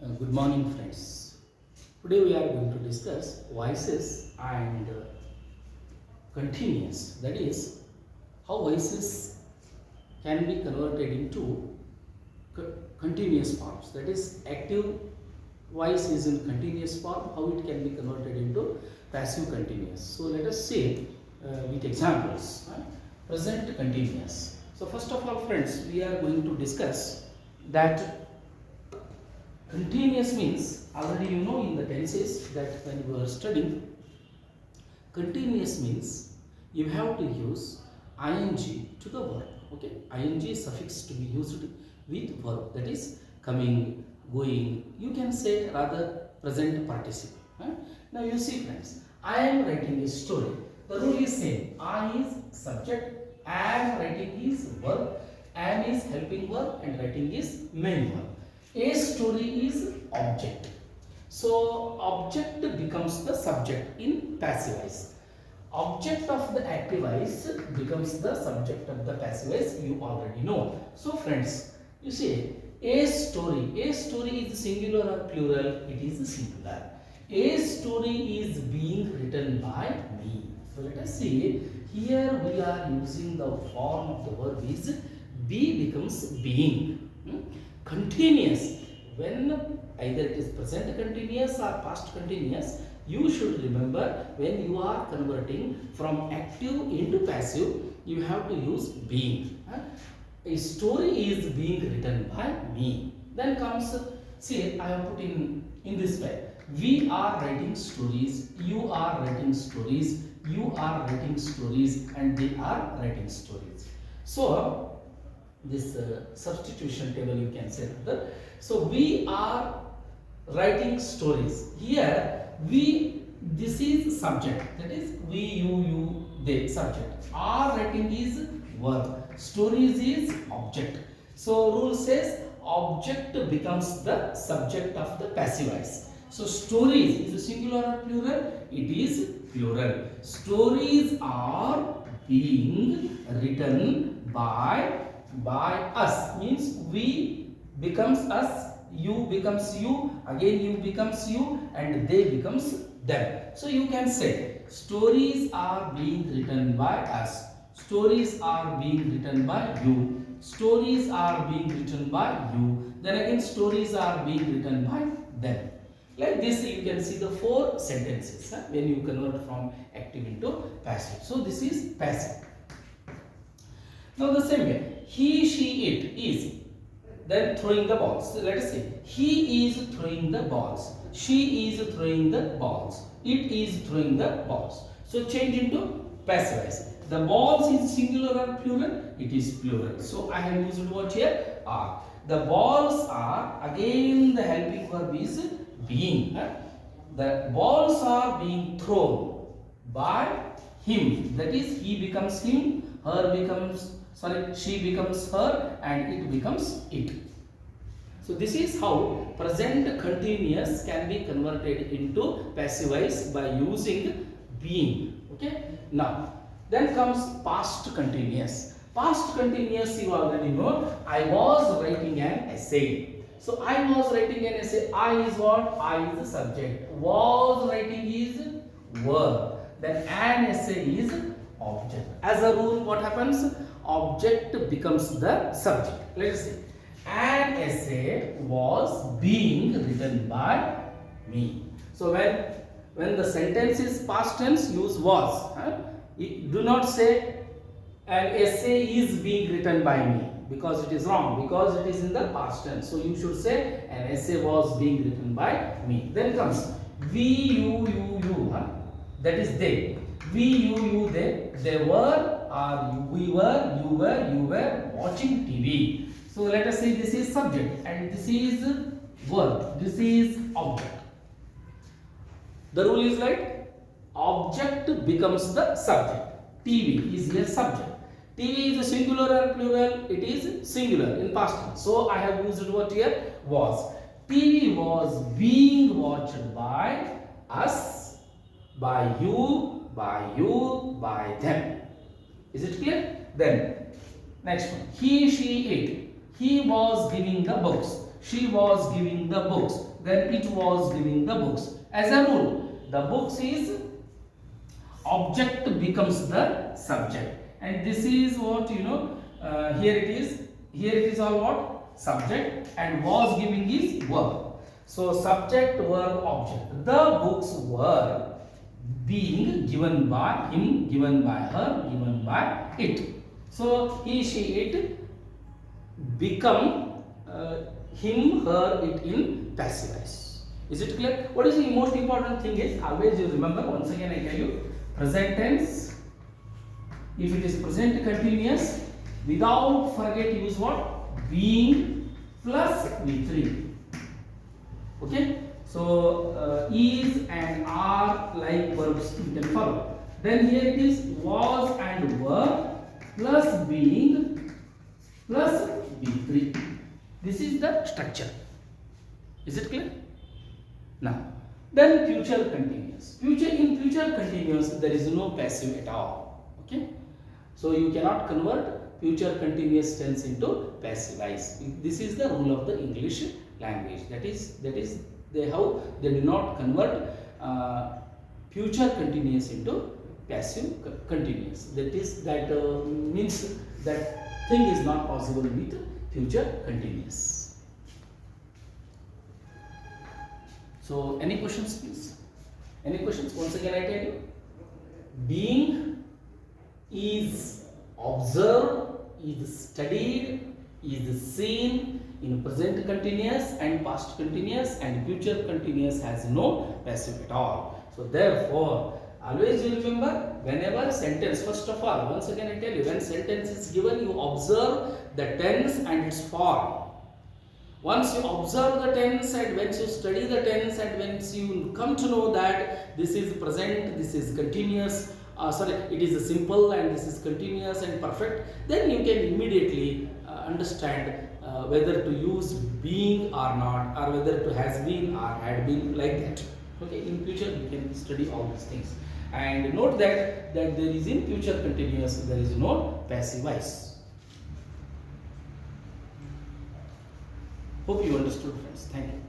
Good morning, friends. Today we are going to discuss voices and continuous. That is, how voices can be converted into continuous forms. That is, active voice is in continuous form. How it can be converted into passive continuous. So let us see with examples. Present continuous. So first of all, friends, we are going to discuss that continuous means, already you know in the tenses that when you are studying, continuous means you have to use ing to the verb. Okay, ing suffix to be used with verb, that is coming, going. You can say rather present participle. Now you see, friends, I am writing a story. The rule is same. I is subject, am writing is verb, am is helping verb, and writing is main verb. A story is object. So object becomes the subject in passive voice. Object of the active voice becomes the subject of the passive voice. You already know. So friends, you see, a story. A story is singular or plural? It is singular. A story is being written by me. So let us see. Here we are using the form of the verb is be becomes being. Continuous. When either it is present continuous or past continuous, you should remember when you are converting from active into passive, you have to use being. A story is being written by me. Then comes, see, I have put in this way. We are writing stories, you are writing stories, you are writing stories, and they are writing stories. So this substitution table you can say that. So we are writing stories. Here this is subject, that is we, you, they, subject. Are writing is verb, stories is object. So rule says object becomes the subject of the passive voice. So stories is a singular or plural? It is plural. Stories are being written by us, means we becomes us, you becomes you, again you becomes you, and they becomes them. So you can say stories are being written by us, stories are being written by you, stories are being written by you, then again stories are being written by them. Like this you can see the 4 sentences when you convert from active into passive. So this is passive. Now the same way, he, she, it is then throwing the balls. So let us say he is throwing the balls, she is throwing the balls, it is throwing the balls. So change into passive voice. The balls is singular or plural? It is plural. So I have used what here? Are. The balls are, again the helping verb is being. The balls are being thrown by him, that is he becomes him, her becomes, she becomes her, and it becomes it. So this is how present continuous can be converted into passive voice by using being. Okay. Now then comes past continuous. Past continuous you already know. I was writing an essay. So I was writing an essay. I is what? I is the subject. Was writing is verb. Then an essay is object. As a rule, what happens? Object becomes the subject. Let us see. An essay was being written by me. So when the sentence is past tense, use was. Do not say an essay is being written by me, because it is wrong, because it is in the past tense. So you should say an essay was being written by me. Then comes we, you, that is they. We, you, they were, or we were, you were watching TV. So let us say this is subject and this is verb, this is object. The rule is right, object becomes the subject. TV is here subject. TV is a singular or plural? It is singular in past tense. So I have used what here? Was. TV was being watched by us, by you, by them. Is it clear? Then next one. He, she, it. He was giving the books. She was giving the books. then it was giving the books. As a rule, the books is object becomes the subject, and this is what here it is all what subject, and was giving is verb. So subject, verb, object. The books were being given by him, given by her, given by it. So he, she, it become him, her, it in passive voice. Is it clear? What is the most important thing is always you remember, once again I tell you, present tense. If it is present continuous, without forget use what? Being plus V3. Okay. So is and are like verbs you can follow. Then here it is was and were plus being plus V3. This is the structure. Is it clear? Now, then future continuous. In future continuous there is no passive at all. Okay. So you cannot convert future continuous tense into passive voice. This is the rule of the English language. That is they do not convert future continuous into passive continuous. That means that thing is not possible with future continuous. So any questions please? Any questions? Once again I tell you, being is observed, is studied, is seen in present continuous and past continuous, and future continuous has no passive at all. So therefore, always you remember, whenever sentence, first of all, once again I tell you, when sentence is given, you observe the tense and its form. Once you observe the tense and once you study the tense and once you come to know that this is present, this is continuous, it is simple and this is continuous and perfect, then you can immediately understand whether to use being or not, or whether to has been or had been, like that. Okay, in future you can study all these things, and note that there is in future continuous there is no passive voice. Hope you understood, friends. Thank you.